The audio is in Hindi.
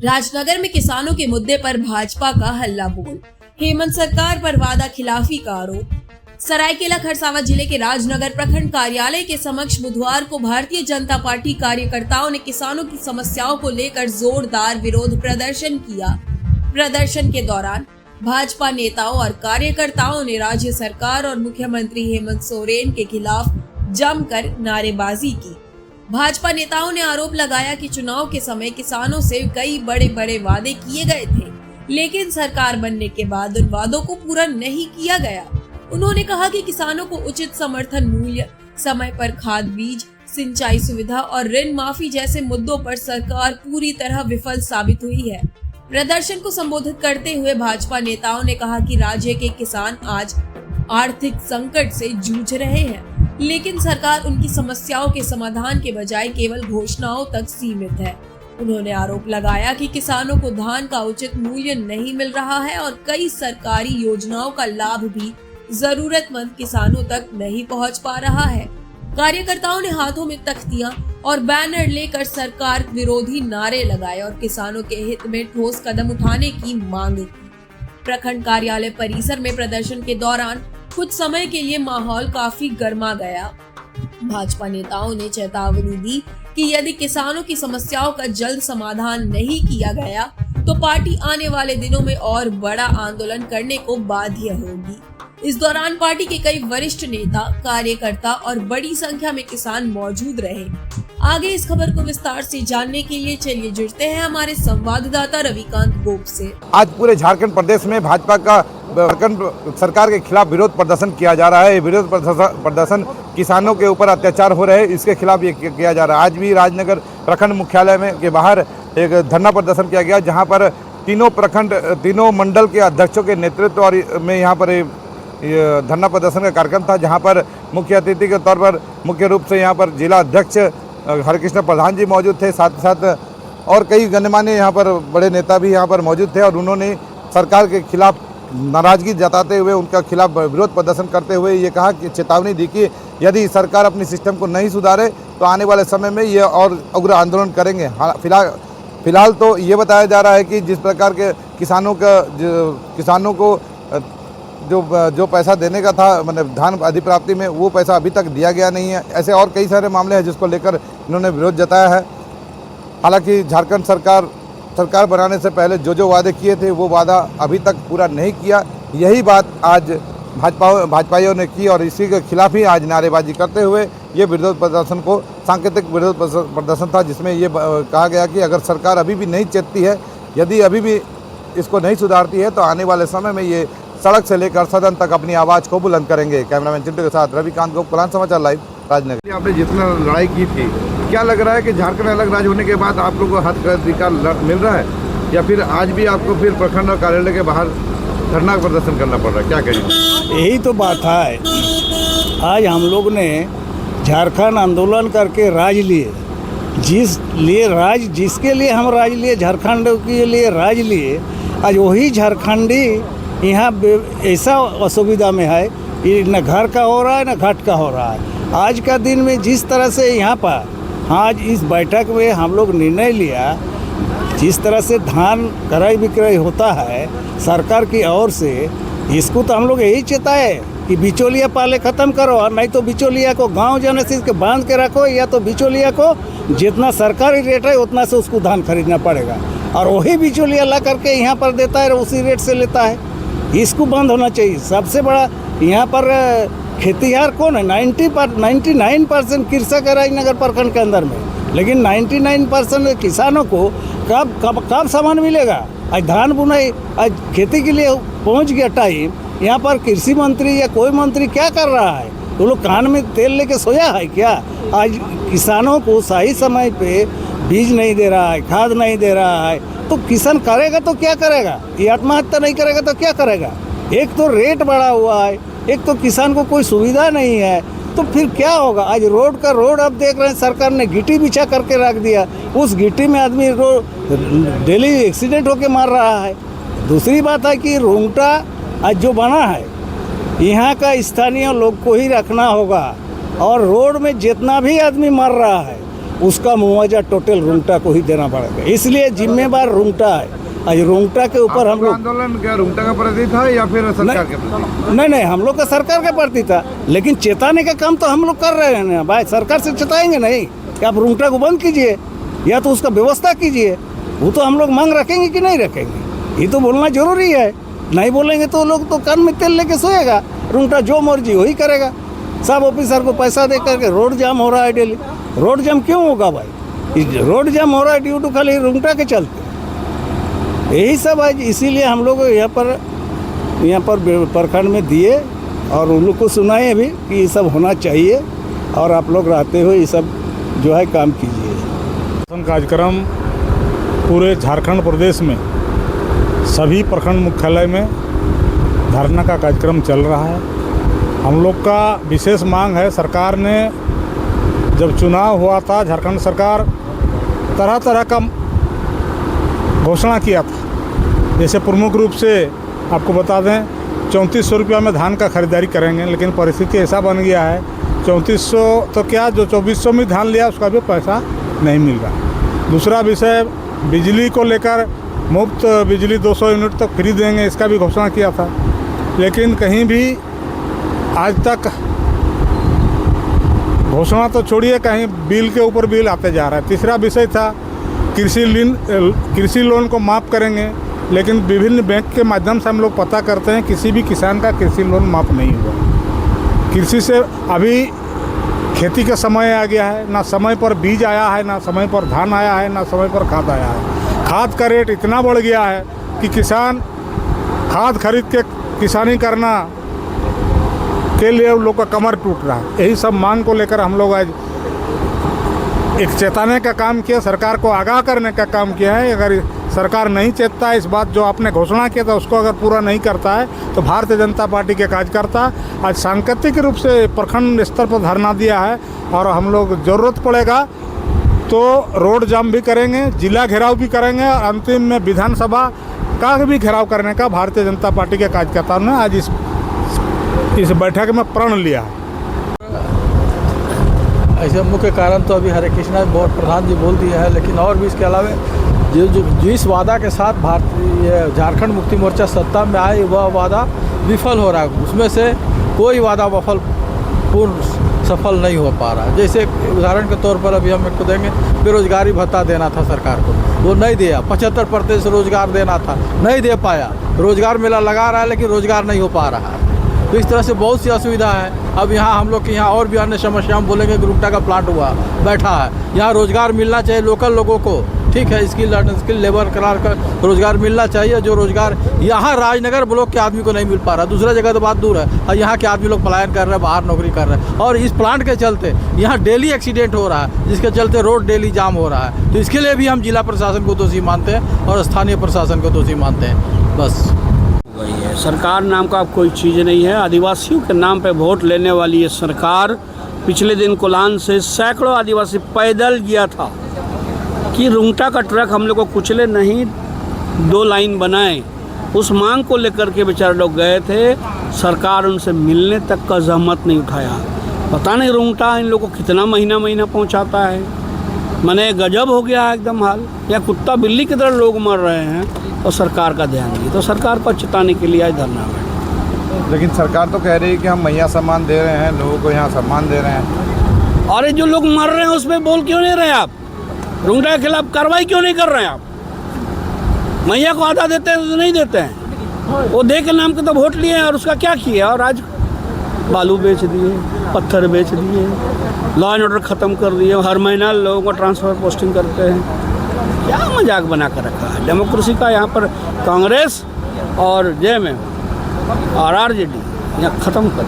राजनगर में किसानों के मुद्दे पर भाजपा का हल्ला बोल, हेमंत सरकार पर वादा खिलाफी का आरोप। सरायकेला खरसावां जिले के राजनगर प्रखंड कार्यालय के समक्ष बुधवार को भारतीय जनता पार्टी कार्यकर्ताओं ने किसानों की समस्याओं को लेकर जोरदार विरोध प्रदर्शन किया। प्रदर्शन के दौरान भाजपा नेताओं और कार्यकर्ताओं ने राज्य सरकार और मुख्यमंत्री हेमंत सोरेन के खिलाफ जमकर नारेबाजी की। भाजपा नेताओं ने आरोप लगाया कि चुनाव के समय किसानों से कई बड़े बड़े वादे किए गए थे, लेकिन सरकार बनने के बाद उन वादों को पूरा नहीं किया गया। उन्होंने कहा कि किसानों को उचित समर्थन मूल्य, समय पर खाद बीज, सिंचाई सुविधा और ऋण माफी जैसे मुद्दों पर सरकार पूरी तरह विफल साबित हुई है। प्रदर्शन को संबोधित करते हुए भाजपा नेताओं ने कहा कि राज्य के किसान आज आर्थिक संकट से जूझ रहे हैं, लेकिन सरकार उनकी समस्याओं के समाधान के बजाय केवल घोषणाओं तक सीमित है। उन्होंने आरोप लगाया कि किसानों को धान का उचित मूल्य नहीं मिल रहा है और कई सरकारी योजनाओं का लाभ भी जरूरतमंद किसानों तक नहीं पहुंच पा रहा है। कार्यकर्ताओं ने हाथों में तख्तियां और बैनर लेकर सरकार विरोधी नारे लगाए और किसानों के हित में ठोस कदम उठाने की मांग की। प्रखंड कार्यालय परिसर में प्रदर्शन के दौरान कुछ समय के लिए माहौल काफी गर्मा गया। भाजपा नेताओं ने चेतावनी दी कि यदि किसानों की समस्याओं का जल्द समाधान नहीं किया गया तो पार्टी आने वाले दिनों में और बड़ा आंदोलन करने को बाध्य होगी। इस दौरान पार्टी के कई वरिष्ठ नेता, कार्यकर्ता और बड़ी संख्या में किसान मौजूद रहे। आगे इस खबर को विस्तार से जानने के लिए चलिए जुड़ते हैं हमारे संवाददाता रविकांत गोप से। आज पूरे झारखंड प्रदेश में भाजपा का सरकार के खिलाफ विरोध प्रदर्शन किया जा रहा है। ये विरोध प्रदर्शन किसानों के ऊपर अत्याचार हो रहे हैं, इसके खिलाफ ये किया जा रहा है। आज भी राजनगर प्रखंड मुख्यालय में के बाहर एक धरना प्रदर्शन किया गया, जहाँ पर तीनों मंडल के अध्यक्षों के नेतृत्व और में यहाँ पर धरना प्रदर्शन का कार्यक्रम था, जहां पर मुख्य अतिथि के तौर पर मुख्य रूप से यहां पर जिला अध्यक्ष हरिकृष्ण प्रधान जी मौजूद थे। साथ ही साथ और कई गणमान्य यहां पर बड़े नेता भी यहां पर मौजूद थे और उन्होंने सरकार के खिलाफ नाराजगी जताते हुए उनका खिलाफ विरोध प्रदर्शन करते हुए ये कहा कि चेतावनी दी कि यदि सरकार अपनी सिस्टम को नहीं सुधारे तो आने वाले समय में ये और उग्र आंदोलन करेंगे। फिलहाल तो ये बताया जा रहा है कि जिस प्रकार के किसानों को जो पैसा देने का था, मतलब धान अधिप्राप्ति में, वो पैसा अभी तक दिया गया नहीं है। ऐसे और कई सारे मामले हैं जिसको लेकर इन्होंने विरोध जताया है। हालांकि झारखंड सरकार बनाने से पहले जो वादे किए थे वो वादा अभी तक पूरा नहीं किया। यही बात आज भाजपाइयों ने की और इसी के खिलाफ ही आज नारेबाजी करते हुए ये विरोध प्रदर्शन को सांकेतिक विरोध प्रदर्शन था, जिसमें ये कहा गया कि अगर सरकार अभी भी नहीं चेतती है, यदि अभी भी इसको नहीं सुधारती है तो आने वाले समय में ये सड़क से लेकर सदन तक अपनी आवाज़ को बुलंद करेंगे। कैमरामैन चिंटू के साथ रविकांत गोप, कोलान समाचार लाइव, राजनगर। आपने जितना लड़ाई की थी, क्या लग रहा है कि झारखंड अलग राज्य होने के बाद आप लोगों को हद का अधिकार मिल रहा है, या फिर आज भी आपको फिर प्रखंड और कार्यालय के बाहर धरना प्रदर्शन करना पड़ रहा है? क्या कहेंगे? यही तो बात है। आज हम लोग ने झारखंड आंदोलन करके राज लिए, जिसके लिए हम राज लिए, झारखंड के लिए राज लिए, आज वही झारखंडी यहाँ ऐसा असुविधा में है कि न घर का हो रहा है न घाट का हो रहा है। आज का दिन में जिस तरह से यहाँ पर आज इस बैठक में हम लोग निर्णय लिया, जिस तरह से धान क्रय विक्रय होता है सरकार की ओर से, इसको तो हम लोग यही चेताए कि बिचौलिया पहले ख़त्म करो, और नहीं तो बिचौलिया को गांव जाने से इसके बांध के रखो, या तो बिचौलिया को जितना सरकारी रेट है उतना से उसको धान खरीदना पड़ेगा, और वही बिचौलिया ला करके यहाँ पर देता है और उसी रेट से लेता है। इसको बंद होना चाहिए। सबसे बड़ा यहाँ पर खेतीहार कौन है? 99% कृषक है राजनगर प्रखंड के अंदर में, लेकिन 99% किसानों को कब सामान मिलेगा? आज धान बुनाई, आज खेती के लिए पहुँच गया टाइम, यहाँ पर कृषि मंत्री या कोई मंत्री क्या कर रहा है? तो लोग कान में तेल लेके सोया है क्या? आज किसानों को सही समय पे बीज नहीं दे रहा है, खाद नहीं दे रहा है, तो किसान करेगा तो क्या करेगा? ये आत्महत्या नहीं करेगा तो क्या करेगा? एक तो रेट बढ़ा हुआ है, एक तो किसान को कोई सुविधा नहीं है, तो फिर क्या होगा? आज रोड अब देख रहे हैं सरकार ने गिट्टी बिछा करके रख दिया, उस गिट्टी में आदमी डेली एक्सीडेंट होके मार रहा है। दूसरी बात है कि रोंगटा आज जो बना है, यहाँ का स्थानीय लोग को ही रखना होगा, और रोड में जितना भी आदमी मर रहा है उसका मुआवजा टोटल रुंगटा को ही देना पड़ेगा, इसलिए जिम्मेवार रुंगटा है। आज रुंगटा के ऊपर हम लोग आंदोलन क्या रुंगटा का प्रति था या फिर सरकार के प्रति? नहीं, हम लोग का सरकार के प्रति था, लेकिन चेताने का काम तो हम लोग कर रहे हैं ना भाई। सरकार से चेताएंगे नहीं कि आप रुंगटा को बंद कीजिए या तो उसका व्यवस्था कीजिए, वो तो हम लोग मांग रखेंगे कि नहीं रखेंगे, ये तो बोलना जरूरी है। नहीं बोलेंगे तो लोग तो कान में तेल लेके सोएगा, रुंगटा जो मर्जी वही करेगा। सब ऑफिसर को पैसा दे करके रोड जाम हो रहा है डेली। रोड जाम क्यों होगा भाई? रोड जाम हो रहा है ड्यू टू खाली रुंगटा के चलते, यही सब है। इसीलिए हम लोग यहाँ पर प्रखंड में दिए और उन लोग को सुनाए भी कि ये सब होना चाहिए और आप लोग रहते हुए ये सब जो है काम कीजिए। कार्यक्रम पूरे झारखंड प्रदेश में सभी प्रखंड मुख्यालय में धरना का कार्यक्रम चल रहा है। हम लोग का विशेष मांग है, सरकार ने जब चुनाव हुआ था, झारखंड सरकार तरह तरह का घोषणा किया था। जैसे प्रमुख रूप से आपको बता दें 3400 रुपया में धान का खरीदारी करेंगे, लेकिन परिस्थिति ऐसा बन गया है 3400 तो क्या, जो 2400 में धान लिया उसका भी पैसा नहीं मिल रहा। दूसरा विषय, बिजली को लेकर मुफ्त बिजली 200 यूनिट तक फ्री देंगे, इसका भी घोषणा किया था, लेकिन कहीं भी आज तक घोषणा तो छोड़िए, कहीं बिल के ऊपर बिल आते जा रहा है। तीसरा विषय था कृषि लोन को माफ़ करेंगे, लेकिन विभिन्न बैंक के माध्यम से हम लोग पता करते हैं किसी भी किसान का कृषि लोन माफ़ नहीं हुआ। कृषि से अभी खेती का समय आ गया है, ना समय पर बीज आया है, ना समय पर धान आया है, ना समय पर खाद आया है। खाद का रेट इतना बढ़ गया है कि किसान खाद खरीद के किसानी करना के लिए उन लोग का कमर टूट रहा है। यही सब मांग को लेकर हम लोग आज एक चेताने का काम किया, सरकार को आगाह करने का काम किया है। अगर सरकार नहीं चेतता है, इस बात जो आपने घोषणा किया था उसको अगर पूरा नहीं करता है, तो भारतीय जनता पार्टी के कार्यकर्ता आज सांकेतिक रूप से प्रखंड स्तर पर धरना दिया है और हम लोग ज़रूरत पड़ेगा तो रोड जाम भी करेंगे, जिला घेराव भी करेंगे और अंतिम में विधानसभा का भी घेराव करने का भारतीय जनता पार्टी के कार्यकर्ताओं ने आज इस बैठक में प्रण लिया है। ऐसे मुख्य कारण तो अभी हरे कृष्णा बहुत प्रधान जी बोल दिया है, लेकिन और भी इसके अलावा जिस वादा के साथ भारतीय झारखंड मुक्ति मोर्चा सत्ता में आए वह वादा विफल हो रहा है, उसमें से कोई वादा पूर्ण सफल नहीं हो पा रहा। जैसे उदाहरण के तौर पर अभी हम एक तो देंगे, बेरोजगारी भत्ता देना था सरकार को, वो नहीं दिया। 75% रोजगार देना था, नहीं दे पाया। रोजगार मेला लगा रहा है लेकिन रोजगार नहीं हो पा रहा है। तो इस तरह से बहुत सी असुविधा है। अब यहाँ हम लोग के यहाँ और भी अन्य समस्या, हम बोलेंगे रुंगटा का प्लांट हुआ बैठा है, यहाँ रोजगार मिलना चाहिए लोकल लोगों को, ठीक है, स्किल लेबर करार कर रोजगार मिलना चाहिए, जो रोजगार यहाँ राजनगर ब्लॉक के आदमी को नहीं मिल पा रहा। दूसरा जगह तो बात दूर है, और यहाँ के आदमी लोग पलायन कर रहे हैं, बाहर नौकरी कर रहे हैं, और इस प्लांट के चलते यहाँ डेली एक्सीडेंट हो रहा है, जिसके चलते रोड डेली जाम हो रहा है। तो इसके लिए भी हम जिला प्रशासन को दोषी मानते हैं और स्थानीय प्रशासन को दोषी मानते हैं। बस वही है, सरकार नाम का अब कोई चीज़ नहीं है। आदिवासियों के नाम पे वोट लेने वाली ये सरकार पिछले दिन कोलान से सैकड़ों आदिवासी पैदल गया था कि रुंगटा का ट्रक हम लोग को कुचले नहीं, 2 लाइन बनाए। उस मांग को लेकर के बेचारे लोग गए थे, सरकार उनसे मिलने तक का जहमत नहीं उठाया। पता नहीं रुंगटा इन लोगों को कितना महीना पहुंचाता है। मैंने गजब हो गया है एकदम हाल, या कुत्ता बिल्ली की तरह लोग मर रहे हैं और सरकार का ध्यान नहीं। तो सरकार को चिताने के लिए आज धरना है। लेकिन सरकार तो कह रही है कि हम मैया सम्मान दे रहे हैं, लोगों को यहाँ सम्मान दे रहे हैं। और जो लोग मर रहे हैं उसमें बोल क्यों नहीं रहे आप? रुंगटा के खिलाफ कार्रवाई क्यों नहीं कर रहे हैं आप? मैया को आधा देते हैं तो नहीं देते हैं। वो दे के नाम के तो वोट लिए और उसका क्या किया? और आज बालू बेच दिए, पत्थर बेच दिए, लॉ एंड ऑर्डर ख़त्म कर दिए, हर महीना लोगों को ट्रांसफ़र पोस्टिंग करते हैं। क्या मजाक बना कर रखा है डेमोक्रेसी का? यहाँ पर कांग्रेस और जेएमएम और आरजेडी यहाँ ख़त्म कर